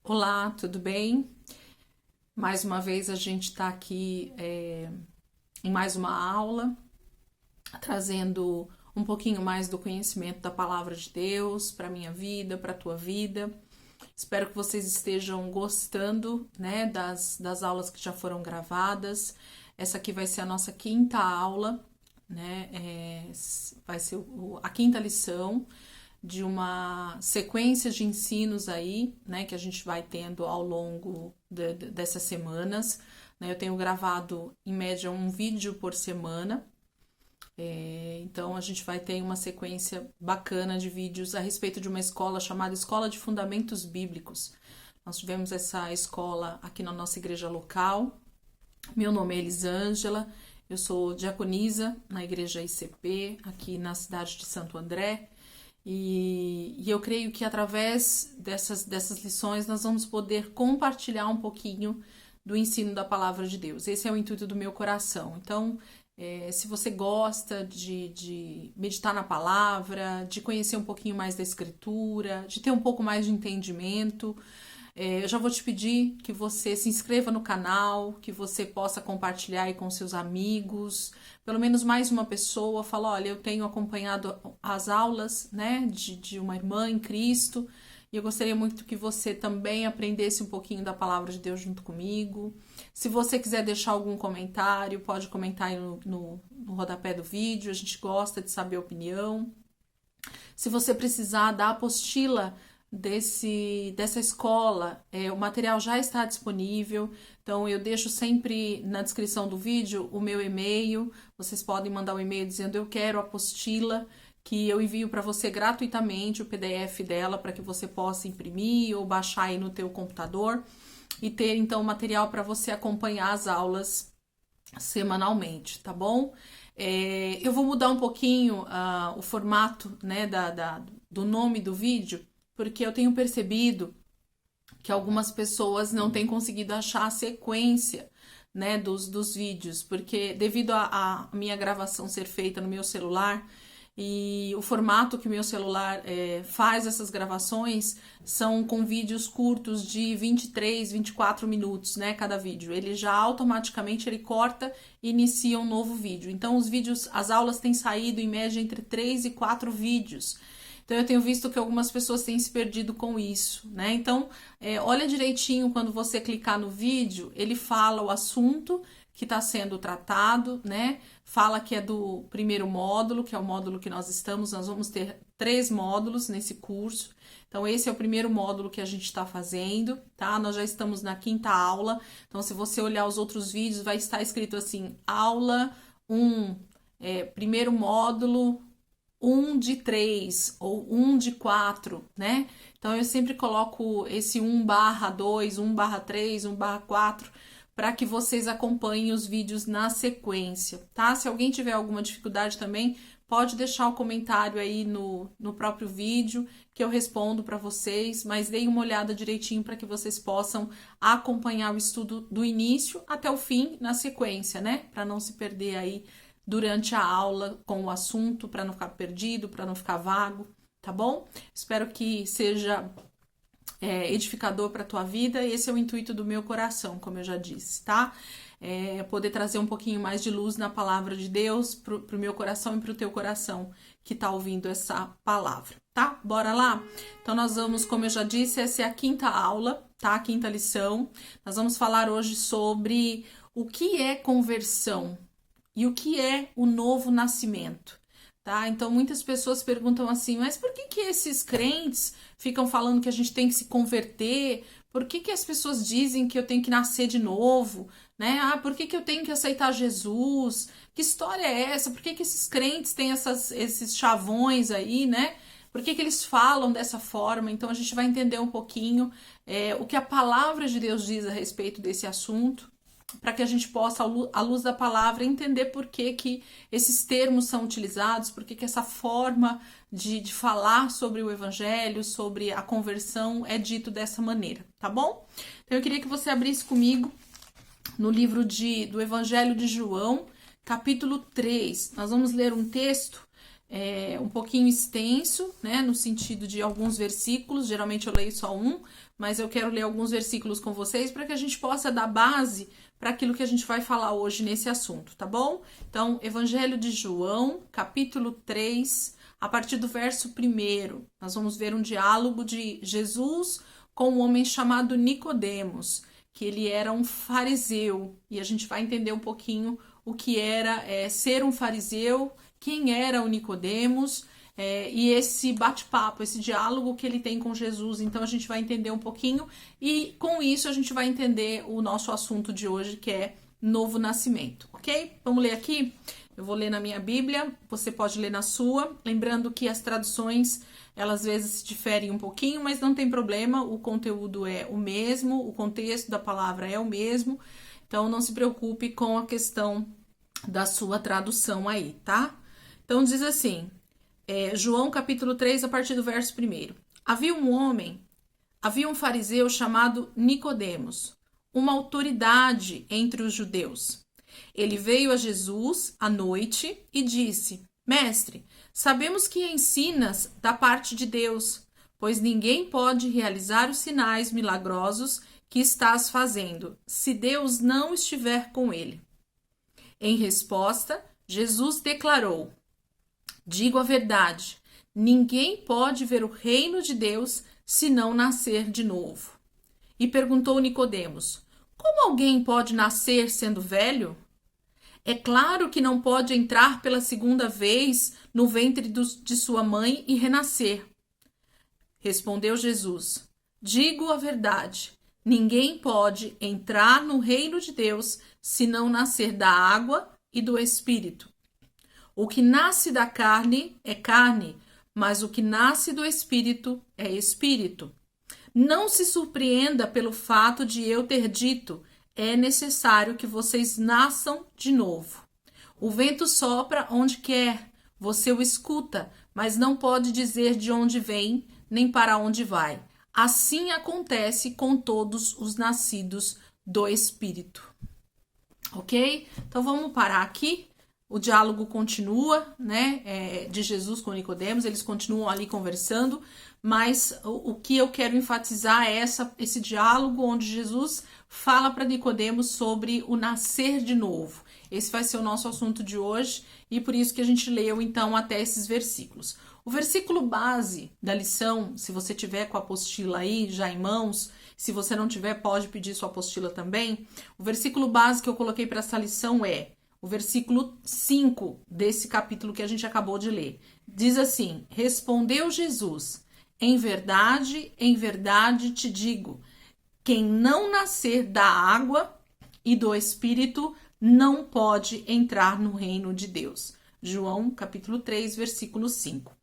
Olá, tudo bem? Mais uma vez a gente está aqui em mais uma aula, trazendo um pouquinho mais do conhecimento da palavra de Deus para a minha vida, para a tua vida. Espero que vocês estejam gostando, né, das aulas que já foram gravadas. Essa aqui vai ser a nossa quinta aula, né? Vai ser a quinta lição de uma sequência de ensinos aí, né, que a gente vai tendo ao longo dessas semanas. Né? Eu tenho gravado em média um vídeo por semana. Então a gente vai ter uma sequência bacana de vídeos a respeito de uma escola chamada Escola de Fundamentos Bíblicos. Nós tivemos essa escola aqui na nossa igreja local. Meu nome é Elisângela, eu sou diaconisa na igreja ICP, aqui na cidade de Santo André. E eu creio que através dessas lições nós vamos poder compartilhar um pouquinho do ensino da palavra de Deus. Esse é o intuito do meu coração. Então, se você gosta de meditar na palavra, de conhecer um pouquinho mais da escritura, de ter um pouco mais de entendimento, eu já vou te pedir que você se inscreva no canal, que você possa compartilhar aí com seus amigos, pelo menos mais uma pessoa, fala, olha, eu tenho acompanhado as aulas, né, de uma irmã em Cristo, e eu gostaria muito que você também aprendesse um pouquinho da palavra de Deus junto comigo. Se você quiser deixar algum comentário, pode comentar aí no rodapé do vídeo, a gente gosta de saber a opinião. Se você precisar da apostila dessa escola, o material já está disponível, então eu deixo sempre na descrição do vídeo o meu e-mail, vocês podem mandar um e-mail dizendo eu quero a apostila, que eu envio para você gratuitamente o PDF dela para que você possa imprimir ou baixar aí no teu computador e ter então material para você acompanhar as aulas semanalmente, tá bom? Eu vou mudar um pouquinho o formato, né, do nome do vídeo, porque eu tenho percebido que algumas pessoas não têm conseguido achar a sequência, né, dos vídeos, porque devido a minha gravação ser feita no meu celular e o formato que o meu celular faz essas gravações são com vídeos curtos de 23, 24 minutos, né, cada vídeo. Ele já automaticamente ele corta e inicia um novo vídeo. Então os vídeos, as aulas têm saído em média entre 3 e 4 vídeos. Então eu tenho visto que algumas pessoas têm se perdido com isso, né? Então, olha direitinho quando você clicar no vídeo, ele fala o assunto que está sendo tratado, né? Fala que é do primeiro módulo, que é o módulo que nós estamos. Nós vamos ter 3 módulos nesse curso. Então, esse é o primeiro módulo que a gente está fazendo, tá? Nós já estamos na 5ª aula. Então, se você olhar os outros vídeos, vai estar escrito assim, aula 1, primeiro módulo, 1 de 3 ou 1 de 4, né? Então eu sempre coloco esse 1/2, 1/3, 1/4 para que vocês acompanhem os vídeos na sequência, tá? Se alguém tiver alguma dificuldade também, pode deixar o comentário aí no próprio vídeo que eu respondo para vocês, mas deem uma olhada direitinho para que vocês possam acompanhar o estudo do início até o fim na sequência, né? Para não se perder aí durante a aula com o assunto, para não ficar perdido, para não ficar vago, tá bom? Espero que seja edificador para a tua vida. Esse é o intuito do meu coração, como eu já disse, tá? Poder trazer um pouquinho mais de luz na palavra de Deus pro meu coração e pro teu coração que tá ouvindo essa palavra, tá? Bora lá? Então nós vamos, como eu já disse, essa é a 5ª aula, tá? A 5ª lição. Nós vamos falar hoje sobre o que é conversão e o que é o novo nascimento, tá? Então muitas pessoas perguntam assim, mas por que esses crentes ficam falando que a gente tem que se converter? Por que as pessoas dizem que eu tenho que nascer de novo, né? Por que eu tenho que aceitar Jesus? Que história é essa? Por que esses crentes têm esses chavões aí, né? Por que eles falam dessa forma? Então a gente vai entender um pouquinho o que a palavra de Deus diz a respeito desse assunto, para que a gente possa, à luz da palavra, entender por que esses termos são utilizados, por que essa forma de falar sobre o evangelho, sobre a conversão, é dito dessa maneira, tá bom? Então eu queria que você abrisse comigo no livro do Evangelho de João, capítulo 3. Nós vamos ler um texto um pouquinho extenso, né, no sentido de alguns versículos, geralmente eu leio só um, mas eu quero ler alguns versículos com vocês para que a gente possa dar base para aquilo que a gente vai falar hoje nesse assunto, tá bom? Então, Evangelho de João, capítulo 3, a partir do verso 1, nós vamos ver um diálogo de Jesus com um homem chamado Nicodemos, que ele era um fariseu, e a gente vai entender um pouquinho o que era ser um fariseu, quem era o Nicodemos, e esse bate-papo, esse diálogo que ele tem com Jesus. Então a gente vai entender um pouquinho, e com isso a gente vai entender o nosso assunto de hoje, que é novo nascimento, ok? Vamos ler aqui? Eu vou ler na minha Bíblia, você pode ler na sua, lembrando que as traduções, elas às vezes diferem um pouquinho, mas não tem problema, o conteúdo é o mesmo, o contexto da palavra é o mesmo, então não se preocupe com a questão da sua tradução aí, tá? Então diz assim, João capítulo 3, a partir do verso 1. Havia um fariseu chamado Nicodemos, uma autoridade entre os judeus. Ele veio a Jesus à noite e disse: Mestre, sabemos que ensinas da parte de Deus, pois ninguém pode realizar os sinais milagrosos que estás fazendo, se Deus não estiver com ele. Em resposta, Jesus declarou: Digo a verdade, ninguém pode ver o reino de Deus se não nascer de novo. E perguntou Nicodemos: Como alguém pode nascer sendo velho? É claro que não pode entrar pela segunda vez no ventre de sua mãe e renascer. Respondeu Jesus: Digo a verdade, ninguém pode entrar no reino de Deus se não nascer da água e do Espírito. O que nasce da carne é carne, mas o que nasce do Espírito é Espírito. Não se surpreenda pelo fato de eu ter dito: é necessário que vocês nasçam de novo. O vento sopra onde quer, você o escuta, mas não pode dizer de onde vem, nem para onde vai. Assim acontece com todos os nascidos do Espírito. Ok? Então vamos parar aqui. O diálogo continua, né, de Jesus com Nicodemos, eles continuam ali conversando, mas o que eu quero enfatizar é esse diálogo onde Jesus fala para Nicodemos sobre o nascer de novo. Esse vai ser o nosso assunto de hoje e por isso que a gente leu então até esses versículos. O versículo base da lição, se você tiver com a apostila aí já em mãos, se você não tiver, pode pedir sua apostila também. O versículo base que eu coloquei para essa lição é o versículo 5 desse capítulo que a gente acabou de ler. Diz assim: Respondeu Jesus: em verdade te digo, quem não nascer da água e do Espírito não pode entrar no reino de Deus. João capítulo 3, versículo 5.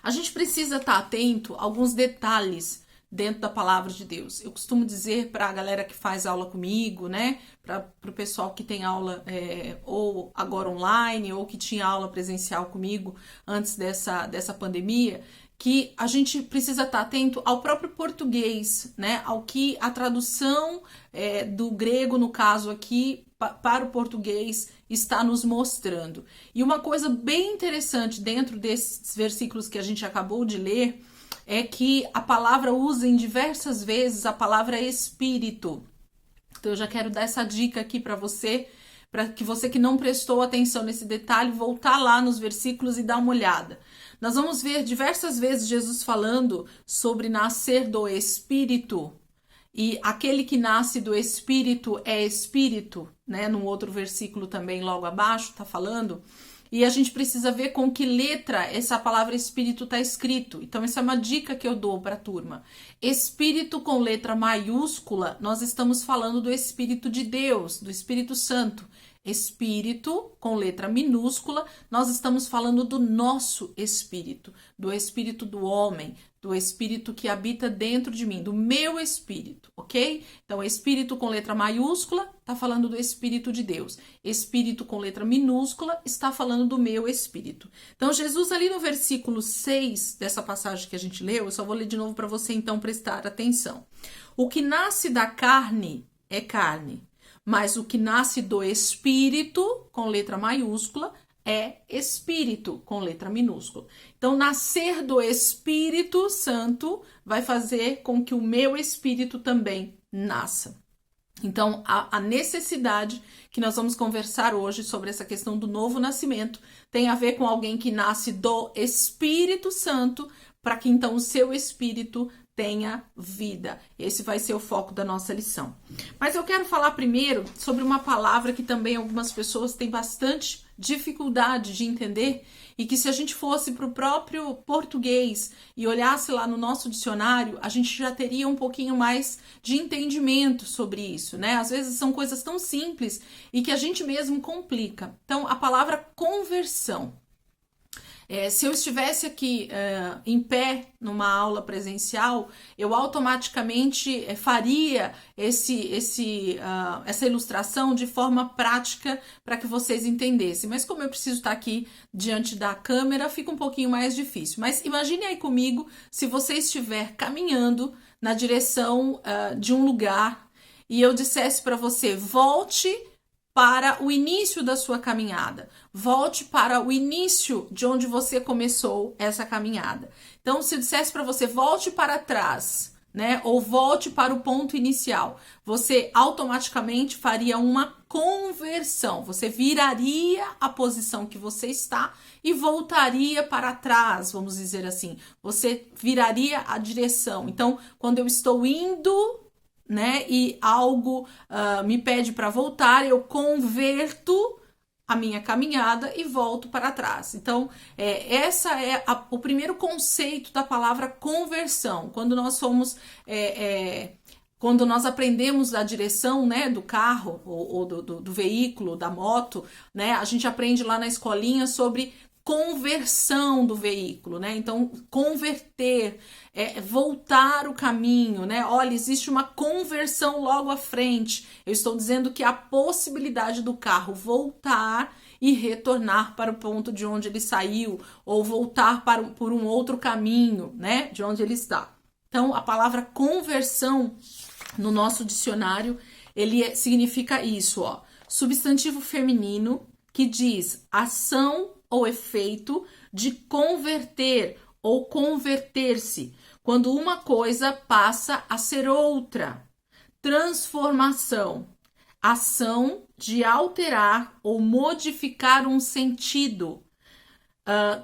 A gente precisa estar atento a alguns detalhes dentro da palavra de Deus. Eu costumo dizer para a galera que faz aula comigo, né, para o pessoal que tem aula ou agora online ou que tinha aula presencial comigo antes dessa pandemia, que a gente precisa estar atento ao próprio português, né, ao que a tradução do grego, no caso aqui, para o português está nos mostrando. E uma coisa bem interessante dentro desses versículos que a gente acabou de ler é que a palavra usa em diversas vezes a palavra espírito. Então eu já quero dar essa dica aqui para que você que não prestou atenção nesse detalhe, voltar lá nos versículos e dar uma olhada. Nós vamos ver diversas vezes Jesus falando sobre nascer do Espírito, e aquele que nasce do Espírito é Espírito, né? Num outro versículo também logo abaixo está falando. E a gente precisa ver com que letra essa palavra Espírito está escrito. Então, essa é uma dica que eu dou para a turma. Espírito com letra maiúscula, nós estamos falando do Espírito de Deus, do Espírito Santo. Espírito com letra minúscula, nós estamos falando do nosso espírito, do espírito do homem, do espírito que habita dentro de mim, do meu espírito, ok? Então, espírito com letra maiúscula está falando do Espírito de Deus. Espírito com letra minúscula está falando do meu espírito. Então, Jesus ali no versículo 6 dessa passagem que a gente leu, eu só vou ler de novo para você então prestar atenção. O que nasce da carne é carne, mas o que nasce do Espírito, com letra maiúscula, é espírito, com letra minúscula. Então, nascer do Espírito Santo vai fazer com que o meu espírito também nasça. Então, a necessidade que nós vamos conversar hoje sobre essa questão do novo nascimento tem a ver com alguém que nasce do Espírito Santo, para que então o seu espírito tenha vida. Esse vai ser o foco da nossa lição. Mas eu quero falar primeiro sobre uma palavra que também algumas pessoas têm bastante dificuldade de entender e que, se a gente fosse para o próprio português e olhasse lá no nosso dicionário, a gente já teria um pouquinho mais de entendimento sobre isso, né? Às vezes são coisas tão simples e que a gente mesmo complica. Então, a palavra conversão. Se eu estivesse aqui em pé numa aula presencial, eu automaticamente faria essa ilustração de forma prática para que vocês entendessem. Mas como eu preciso estar aqui diante da câmera, fica um pouquinho mais difícil. Mas imagine aí comigo se você estiver caminhando na direção de um lugar e eu dissesse para você: volte para o início da sua caminhada. Volte para o início de onde você começou essa caminhada. Então, se eu dissesse para você, volte para trás, né? Ou volte para o ponto inicial, você automaticamente faria uma conversão. Você viraria a posição que você está e voltaria para trás, vamos dizer assim. Você viraria a direção. Então, quando eu estou indo, né, e algo me pede para voltar, eu converto a minha caminhada e volto para trás. Então, essa é o primeiro conceito da palavra conversão. Quando nós somos quando nós aprendemos a direção, né, do carro ou do veículo, da moto, né, a gente aprende lá na escolinha sobre conversão do veículo, né? Então, converter, voltar o caminho, né? Olha, existe uma conversão logo à frente. Eu estou dizendo que há a possibilidade do carro voltar e retornar para o ponto de onde ele saiu, ou voltar por um outro caminho, né? De onde ele está. Então, a palavra conversão no nosso dicionário, significa isso, ó. Substantivo feminino que diz ação ou efeito de converter ou converter-se, quando uma coisa passa a ser outra. Transformação, ação de alterar ou modificar um sentido,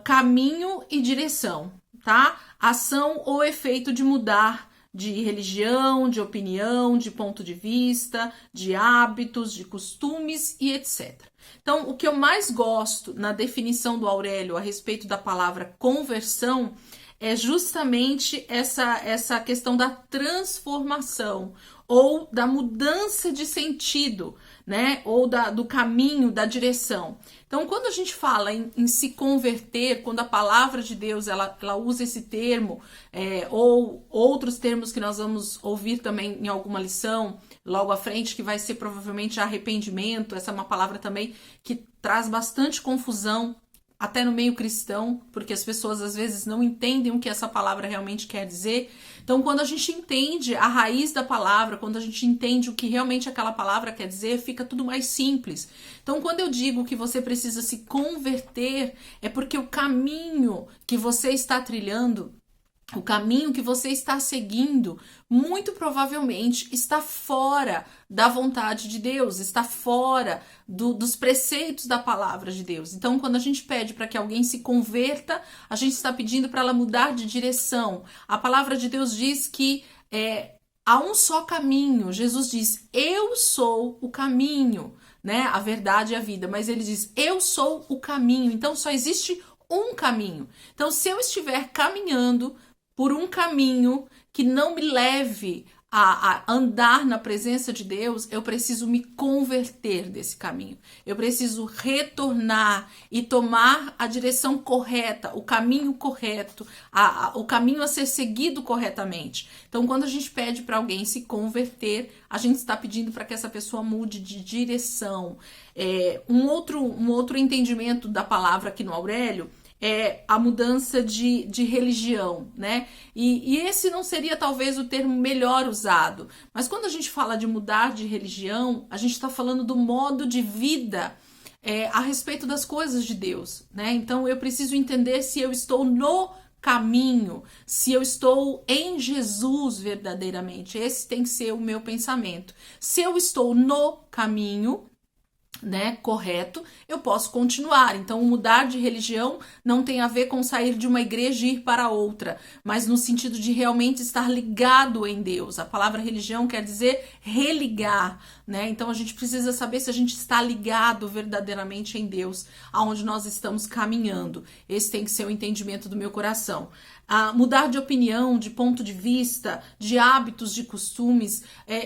caminho e direção, tá? Ação ou efeito de mudar de religião, de opinião, de ponto de vista, de hábitos, de costumes e etc. Então, o que eu mais gosto na definição do Aurélio a respeito da palavra conversão é justamente essa questão da transformação ou da mudança de sentido, né? Ou do caminho, da direção. Então, quando a gente fala em se converter, quando a palavra de Deus ela usa esse termo, ou outros termos que nós vamos ouvir também em alguma lição logo à frente, que vai ser provavelmente arrependimento, essa é uma palavra também que traz bastante confusão até no meio cristão, porque as pessoas às vezes não entendem o que essa palavra realmente quer dizer. Então, quando a gente entende a raiz da palavra, quando a gente entende o que realmente aquela palavra quer dizer, fica tudo mais simples. Então, quando eu digo que você precisa se converter, é porque o caminho que você está trilhando, o caminho que você está seguindo, muito provavelmente está fora da vontade de Deus, está fora dos preceitos da palavra de Deus. Então, quando a gente pede para que alguém se converta, a gente está pedindo para ela mudar de direção. A palavra de Deus diz que há um só caminho. Jesus diz, eu sou o caminho, né? A verdade e a vida. Mas ele diz, eu sou o caminho. Então, só existe um caminho. Então, se eu estiver caminhando por um caminho que não me leve a andar na presença de Deus, eu preciso me converter desse caminho. Eu preciso retornar e tomar a direção correta, o caminho correto, o caminho a ser seguido corretamente. Então, quando a gente pede para alguém se converter, a gente está pedindo para que essa pessoa mude de direção. Um outro entendimento da palavra aqui no Aurélio é a mudança de religião, né? E esse não seria talvez o termo melhor usado, mas quando a gente fala de mudar de religião, a gente está falando do modo de vida a respeito das coisas de Deus, né? Então eu preciso entender se eu estou no caminho, se eu estou em Jesus verdadeiramente. Esse tem que ser o meu pensamento. Se eu estou no caminho, né, correto, eu posso continuar. Então, mudar de religião não tem a ver com sair de uma igreja e ir para outra, mas no sentido de realmente estar ligado em Deus. A palavra religião quer dizer religar, né? Então, a gente precisa saber se a gente está ligado verdadeiramente em Deus, aonde nós estamos caminhando. Esse tem que ser o entendimento do meu coração. Mudar de opinião, de ponto de vista, de hábitos, de costumes.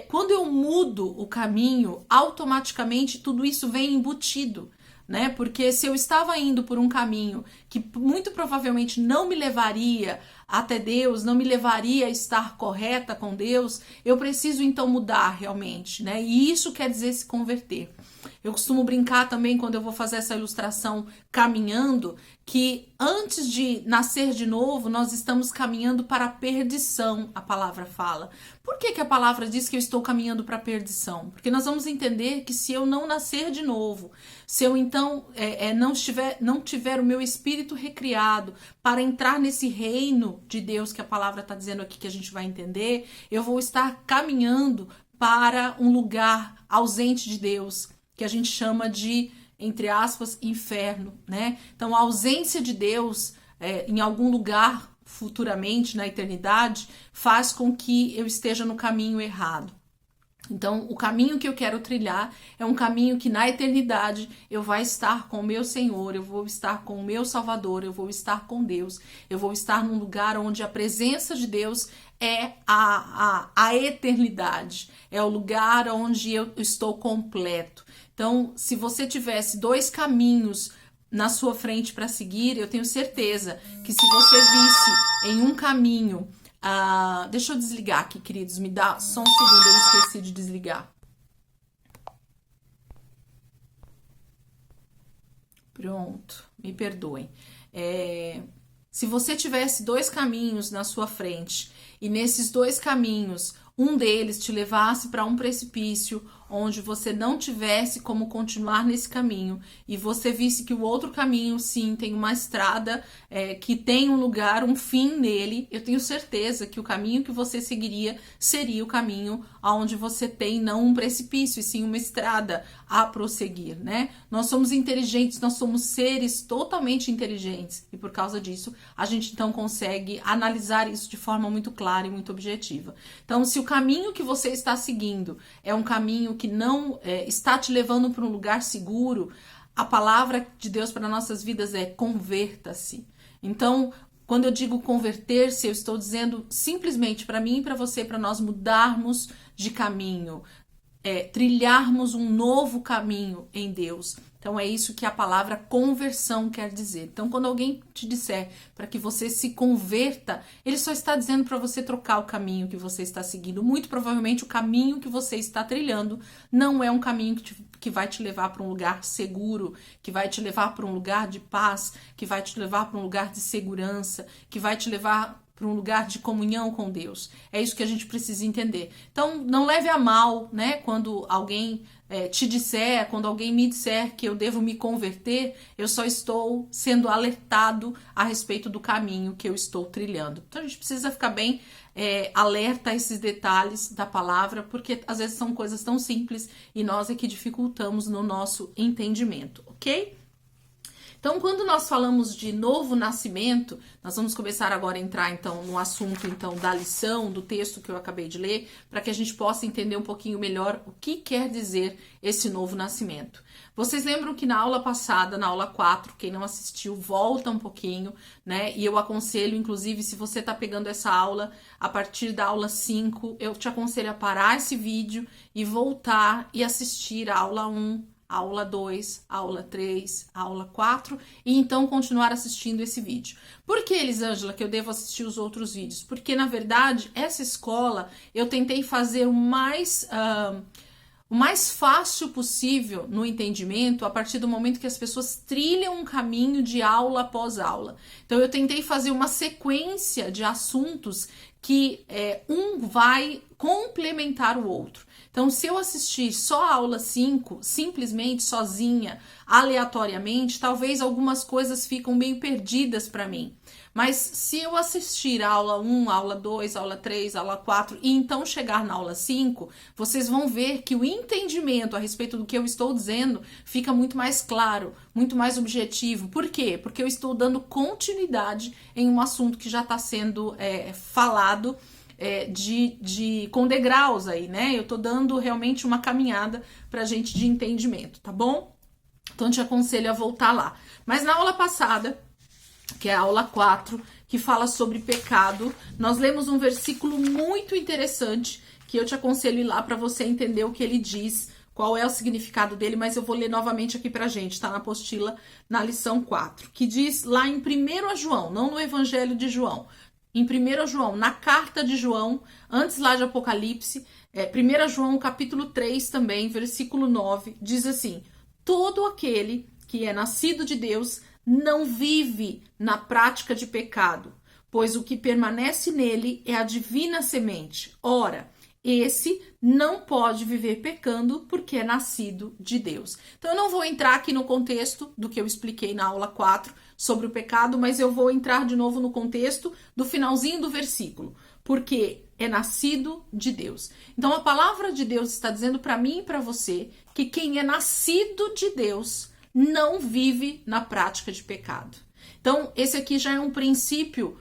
Quando eu mudo o caminho, automaticamente tudo isso vem embutido, né? Porque se eu estava indo por um caminho que muito provavelmente não me levaria até Deus, não me levaria a estar correta com Deus, eu preciso então mudar realmente, né? E isso quer dizer se converter. Eu costumo brincar também quando eu vou fazer essa ilustração caminhando, que antes de nascer de novo, nós estamos caminhando para a perdição, a palavra fala. Por que a palavra diz que eu estou caminhando para a perdição? Porque nós vamos entender que se eu não nascer de novo, se eu então não tiver o meu espírito recriado para entrar nesse reino de Deus que a palavra está dizendo aqui que a gente vai entender, eu vou estar caminhando para um lugar ausente de Deus, que a gente chama de, entre aspas, inferno, né? Então, a ausência de Deus em algum lugar futuramente, na eternidade, faz com que eu esteja no caminho errado. Então, o caminho que eu quero trilhar é um caminho que na eternidade eu vou estar com o meu Senhor, eu vou estar com o meu Salvador, eu vou estar com Deus, eu vou estar num lugar onde a presença de Deus é a eternidade, é o lugar onde eu estou completo. Então, se você tivesse dois caminhos na sua frente para seguir, eu tenho certeza que se você visse em um caminho... deixa eu desligar aqui, queridos. Me dá só um segundo, eu esqueci de desligar. Pronto, me perdoem. Se você tivesse dois caminhos na sua frente e nesses dois caminhos um deles te levasse para um precipício onde você não tivesse como continuar nesse caminho e você visse que o outro caminho, sim, tem uma estrada que tem um lugar, um fim nele, eu tenho certeza que o caminho que você seguiria seria o caminho onde você tem não um precipício, e sim uma estrada a prosseguir, né? Nós somos inteligentes, nós somos seres totalmente inteligentes e por causa disso a gente então consegue analisar isso de forma muito clara e muito objetiva. Então, se o caminho que você está seguindo é um caminho que não está te levando para um lugar seguro, a palavra de Deus para nossas vidas é converta-se. Então, quando eu digo converter-se, eu estou dizendo simplesmente para mim e para você, para nós mudarmos de caminho, trilharmos um novo caminho em Deus. Então, é isso que a palavra conversão quer dizer. Então, quando alguém te disser para que você se converta, ele só está dizendo para você trocar o caminho que você está seguindo. Muito provavelmente, o caminho que você está trilhando não é um caminho que vai te levar para um lugar seguro, que vai te levar para um lugar de paz, que vai te levar para um lugar de segurança, que vai te levar para um lugar de comunhão com Deus. É isso que a gente precisa entender. Então, não leve a mal, né? Quando alguém te disser, quando alguém me disser que eu devo me converter, eu só estou sendo alertado a respeito do caminho que eu estou trilhando. Então, a gente precisa ficar bem alerta a esses detalhes da palavra, porque às vezes são coisas tão simples e nós é que dificultamos no nosso entendimento, ok? Então, quando nós falamos de novo nascimento, nós vamos começar agora a entrar, então, no assunto, então, da lição, do texto que eu acabei de ler, para que a gente possa entender um pouquinho melhor o que quer dizer esse novo nascimento. Vocês lembram que na aula passada, na aula 4, quem não assistiu, volta um pouquinho, né? E eu aconselho, inclusive, se você está pegando essa aula, a partir da aula 5, eu te aconselho a parar esse vídeo e voltar e assistir a aula 1, aula 2, aula 3, aula 4 e então continuar assistindo esse vídeo. Por que, Elisângela, que eu devo assistir os outros vídeos? Porque, na verdade, essa escola eu tentei fazer o mais fácil possível no entendimento a partir do momento que as pessoas trilham um caminho de aula após aula. Então, eu tentei fazer uma sequência de assuntos que um um vai complementar o outro. Então, se eu assistir só a aula 5, simplesmente, sozinha, aleatoriamente, talvez algumas coisas ficam meio perdidas para mim. Mas se eu assistir a aula 1, aula 2, aula 3, aula 4 e então chegar na aula 5, vocês vão ver que o entendimento a respeito do que eu estou dizendo fica muito mais claro, muito mais objetivo. Por quê? Porque eu estou dando continuidade em um assunto que já está sendo falado com degraus aí, né? Eu tô dando realmente uma caminhada pra gente de entendimento, tá bom? Então te aconselho a voltar lá. Mas na aula passada, que é a aula 4, que fala sobre pecado, nós lemos um versículo muito interessante que eu te aconselho ir lá para você entender o que ele diz, qual é o significado dele, mas eu vou ler novamente aqui pra gente, tá na apostila, na lição 4, que diz lá em 1 João, não no Evangelho de João, em 1 João, na carta de João, antes lá de Apocalipse, 1 João capítulo 3 também, versículo 9, diz assim: todo aquele que é nascido de Deus não vive na prática de pecado, pois o que permanece nele é a divina semente. Ora, esse não pode viver pecando porque é nascido de Deus. Então eu não vou entrar aqui no contexto do que eu expliquei na aula 4 sobre o pecado, mas eu vou entrar de novo no contexto do finalzinho do versículo, porque é nascido de Deus. Então a palavra de Deus está dizendo para mim e para você que quem é nascido de Deus não vive na prática de pecado. Então esse aqui já é um princípio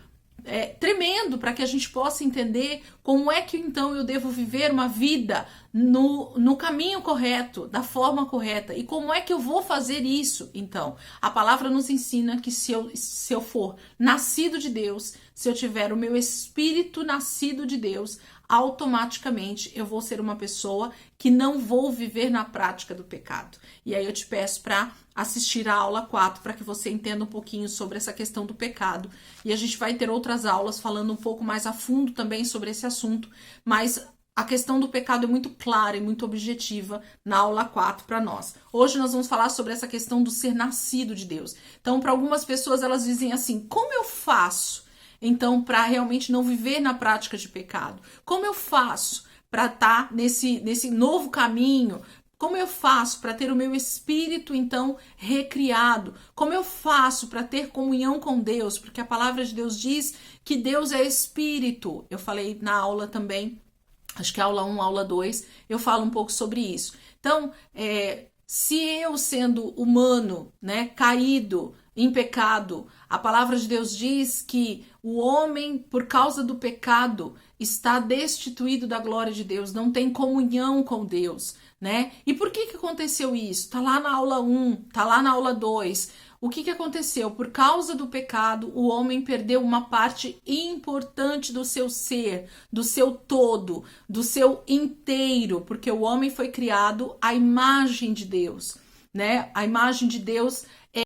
tremendo para que a gente possa entender como é que então eu devo viver uma vida no caminho correto, da forma correta, e como é que eu vou fazer isso. Então, a palavra nos ensina que se eu for nascido de Deus, se eu tiver o meu espírito nascido de Deus, automaticamente eu vou ser uma pessoa que não vou viver na prática do pecado. E aí eu te peço para assistir a aula 4 para que você entenda um pouquinho sobre essa questão do pecado. E a gente vai ter outras aulas falando um pouco mais a fundo também sobre esse assunto, mas a questão do pecado é muito clara e muito objetiva na aula 4 para nós. Hoje nós vamos falar sobre essa questão do ser nascido de Deus. Então, para algumas pessoas, elas dizem assim: como eu faço, então, para realmente não viver na prática de pecado? Como eu faço para estar nesse novo caminho? Como eu faço para ter o meu espírito, então, recriado? Como eu faço para ter comunhão com Deus? Porque a palavra de Deus diz que Deus é espírito. Eu falei na aula também, acho que aula 1, aula 2, eu falo um pouco sobre isso. Então, se eu sendo humano, né, caído em pecado, a palavra de Deus diz que o homem, por causa do pecado, está destituído da glória de Deus, não tem comunhão com Deus, né? E por que aconteceu isso? Tá lá na aula 1, tá lá na aula 2. O que aconteceu? Por causa do pecado, o homem perdeu uma parte importante do seu ser, do seu todo, do seu inteiro, porque o homem foi criado à imagem de Deus, né? A imagem de Deus